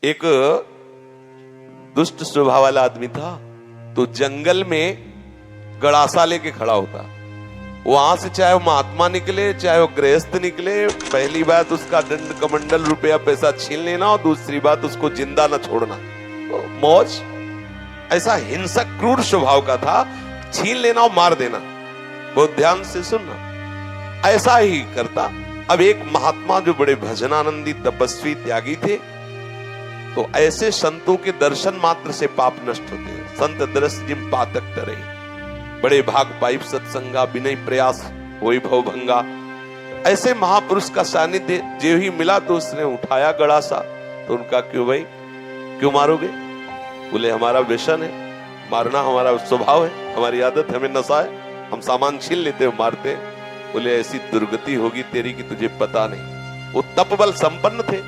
एक दुष्ट स्वभाव वाला आदमी था, तो जंगल में गड़ासा लेके खड़ा होता। वहां से चाहे वो महात्मा निकले चाहे वो गृहस्थ निकले, पहली बात उसका दंड कमंडल रुपया पैसा छीन लेना और दूसरी बात उसको जिंदा न छोड़ना। तो मौज, ऐसा हिंसक क्रूर स्वभाव का था, छीन लेना और मार देना। बहुत ध्यान से सुनना, ऐसा ही करता। अब एक महात्मा जो बड़े भजनानंदी तपस्वी त्यागी थे, तो ऐसे संतों के दर्शन मात्र से पाप नष्ट होते हैं। संत दरस जिम पातक टरे, बड़े भाग पाइप सत्संगा, विनय प्रयास होई भव भंगा। ऐसे महापुरुष का सानिध्य जो ही मिला तो उसने उठाया गड़ासा। तो उनका क्यों भाई, क्यों मारोगे? बोले हमारा व्यसन है, मारना हमारा स्वभाव है, हमारी आदत, हमें नशा है, हम सामान छीन लेते हो मारते। बोले ऐसी दुर्गति होगी तेरी कि तुझे पता नहीं। वो तपबल संपन्न थे,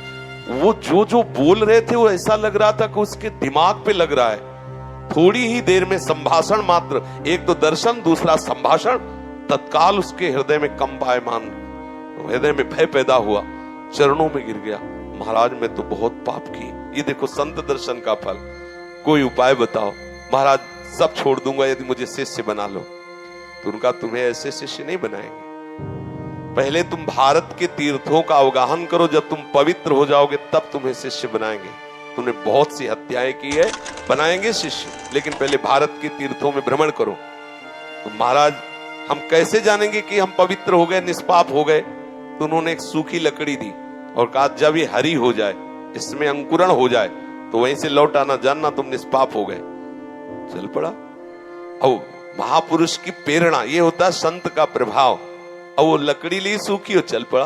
वो जो बोल रहे थे वो ऐसा लग रहा था कि उसके दिमाग पे लग रहा है। थोड़ी ही देर में संभाषण मात्र, एक तो दर्शन दूसरा संभाषण, तत्काल उसके हृदय में कंपायमान, हृदय में भय पैदा हुआ, चरणों में गिर गया। महाराज मैं तो बहुत पाप किए, ये देखो संत दर्शन का फल, कोई उपाय बताओ। महाराज सब छोड़ दूंगा यदि मुझे शिष्य बना लो। तो उनका तुम्हें ऐसे शिष्य नहीं बनाएंगे, पहले तुम भारत के तीर्थों का अवगाहन करो, जब तुम पवित्र हो जाओगे तब तुम्हें शिष्य बनाएंगे। तुमने बहुत सी हत्याएं की है, बनाएंगे शिष्य, लेकिन पहले भारत के तीर्थों में भ्रमण करो। तो महाराज हम कैसे जानेंगे कि हम पवित्र हो गए, निष्पाप हो गए? तो उन्होंने एक सूखी लकड़ी दी और कहा जब ये हरी हो जाए, इसमें अंकुरण हो जाए, तो वहीं से लौट आना, जानना तुम निष्पाप हो गए। चल पड़ा। अब महापुरुष की प्रेरणा, ये होता है संत का प्रभाव। अब वो लकड़ी ली सूखी और चल पड़ा।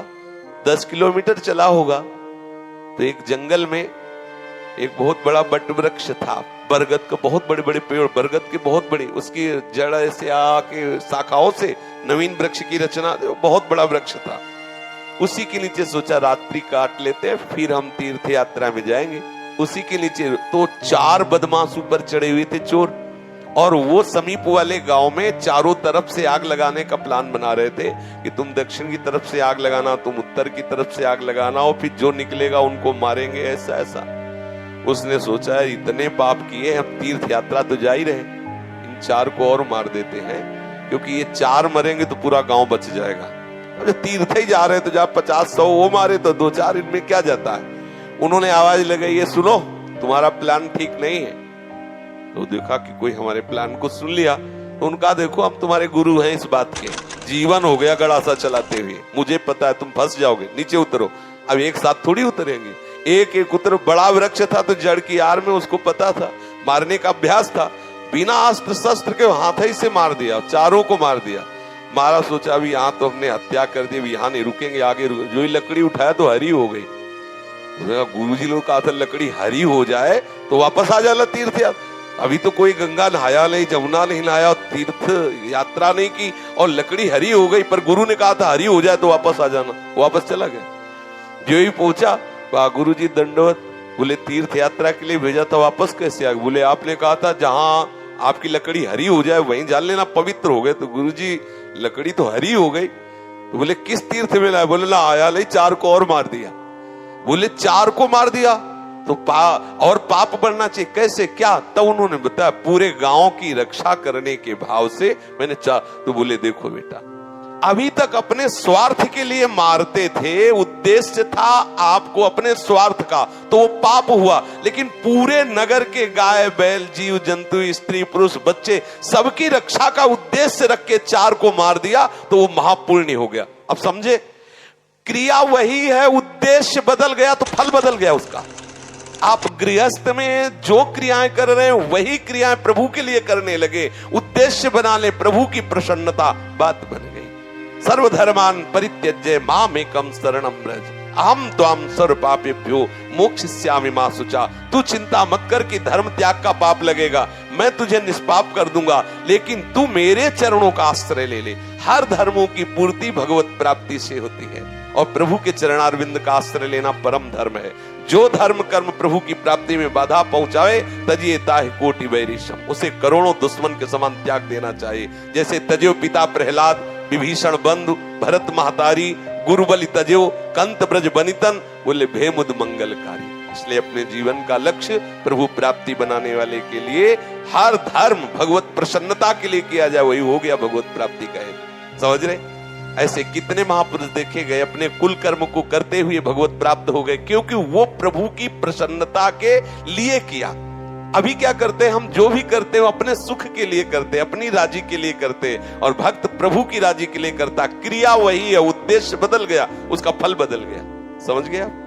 10 किलोमीटर चला होगा तो एक जंगल में एक बहुत बड़ा बट वृक्ष था, बरगद का, बहुत बड़े बड़े पेड़, बरगद के बहुत बड़े, उसकी जड़ से आके शाखाओं से नवीन वृक्ष की रचना, बहुत बड़ा वृक्ष था। उसी के नीचे सोचा रात्रि काट लेते हैं, फिर हम तीर्थ यात्रा में जाएंगे। उसी के नीचे तो 4 बदमाश ऊपर चढ़े हुए थे, चोर, और वो समीप वाले गांव में चारों तरफ से आग लगाने का प्लान बना रहे थे कि तुम दक्षिण की तरफ से आग लगाना, तुम उत्तर की तरफ से आग लगाना, और फिर जो निकलेगा उनको मारेंगे, ऐसा ऐसा। उसने सोचा इतने पाप किए, हम तीर्थ यात्रा तो जा ही रहे, इन 4 को और मार देते हैं, क्योंकि ये 4 मरेंगे तो पूरा गांव बच जाएगा। अब तीर्थ ही जा रहे तो जब 50-100 वो मारे तो 2-4 इनमें क्या जाता है। उन्होंने आवाज लगाई, ये सुनो तुम्हारा प्लान ठीक नहीं है। तो देखा कि कोई हमारे प्लान को सुन लिया, तो उनका देखो हम तुम्हारे गुरु हैं इस बात के, जीवन हो गया गड़ासा चलाते हुए, मुझे पता है तुम फंस जाओगे, नीचे उतरो। अब एक साथ थोड़ी उतरेंगे, एक एक उतर। बड़ा वृक्ष था तो जड़ की आड़ में उसको पता था, मारने का अभ्यास था, बिना अस्त्र शस्त्र के हाथ ही से मार दिया, 4 को मार दिया। मारा, सोचा अभी यहाँ तो हमने हत्या कर दी, यहाँ नहीं रुकेंगे, आगे जो ही लकड़ी उठाया तो हरी हो गई। गुरुजी लोग कहा था लकड़ी हरी हो जाए तो वापस आ जाना तीर्थ यात्रा। अभी तो कोई गंगा नहाया नहीं, जमुना नहीं नहाया, तीर्थ यात्रा नहीं की और लकड़ी हरी हो गई, पर गुरु ने कहा था हरी हो जाए तो वापस आ जाना। वापस चला गया। जो ही पहुंचा, गुरुजी दंडवत। बोले तीर्थ यात्रा के लिए भेजा था, वापस कैसे आ गए? बोले आपने कहा था जहां आपकी लकड़ी हरी हो जाए वहीं जान लेना, पवित्र हो गए। तो गुरुजी लकड़ी तो हरी हो गई। तो बोले किस तीर्थ में लाए? बोले ना आया नहीं, 4 को और मार दिया। बोले 4 को मार दिया तो और पाप बढ़ना चाहिए, कैसे क्या? तब उन्होंने बताया पूरे गांव की रक्षा करने के भाव से मैंने तो बोले देखो बेटा, अभी तक अपने स्वार्थ के लिए मारते थे, उद्देश्य था आपको अपने स्वार्थ का, तो वो पाप हुआ। लेकिन पूरे नगर के गाय बैल जीव जंतु स्त्री पुरुष बच्चे सबकी रक्षा का उद्देश्य रख के 4 को मार दिया, तो वो महापुण्य हो गया। अब समझे, क्रिया वही है, उद्देश्य बदल गया तो फल बदल गया उसका। आप गृहस्थ में जो क्रियाएं कर रहे हैं वही क्रियाएं प्रभु के लिए करने लगे, उद्देश्य बना ले प्रभु की प्रसन्नता, बात बन गई। सर्वधर्मान परित्यज्य मामेकं शरणं व्रज अहम त्वां सर्व पापेभ्यो मोक्षयिष्यामि मा शुचा। तू चिंता मत कर कि धर्म त्याग का पाप लगेगा, मैं तुझे निष्पाप कर दूंगा, लेकिन तू मेरे चरणों का आश्रय ले ले। हर धर्मों की पूर्ति भगवत प्राप्ति से होती है और प्रभु के चरणारविंद का आश्रय लेना परम धर्म है। जो धर्म कर्म प्रभु की प्राप्ति में बाधा पहुंचावे तजिए ताहि कोटि वैरिशम, उसे करोड़ों दुश्मन के समान त्याग देना चाहिए। जैसे तजो पिता प्रहलाद, विभीषण बंधु, भरत महतारी, गुरुबलि तजो, कंत ब्रज बनितन, बोले भेमुद मंगलकारी। इसलिए अपने जीवन का लक्ष्य प्रभु प्राप्ति बनाने वाले के लिए हर धर्म भगवत प्रसन्नता के लिए किया जाए, वही हो गया भगवत प्राप्ति का हेतु। समझ रहे? ऐसे कितने महापुरुष देखे गए अपने कुल कर्म को करते हुए भगवत प्राप्त हो गए, क्योंकि वो प्रभु की प्रसन्नता के लिए किया। अभी क्या करते हैं हम? जो भी करते हैं अपने सुख के लिए करते, अपनी राजी के लिए करते, और भक्त प्रभु की राजी के लिए करता। क्रिया वही है, उद्देश्य बदल गया, उसका फल बदल गया। समझ गया?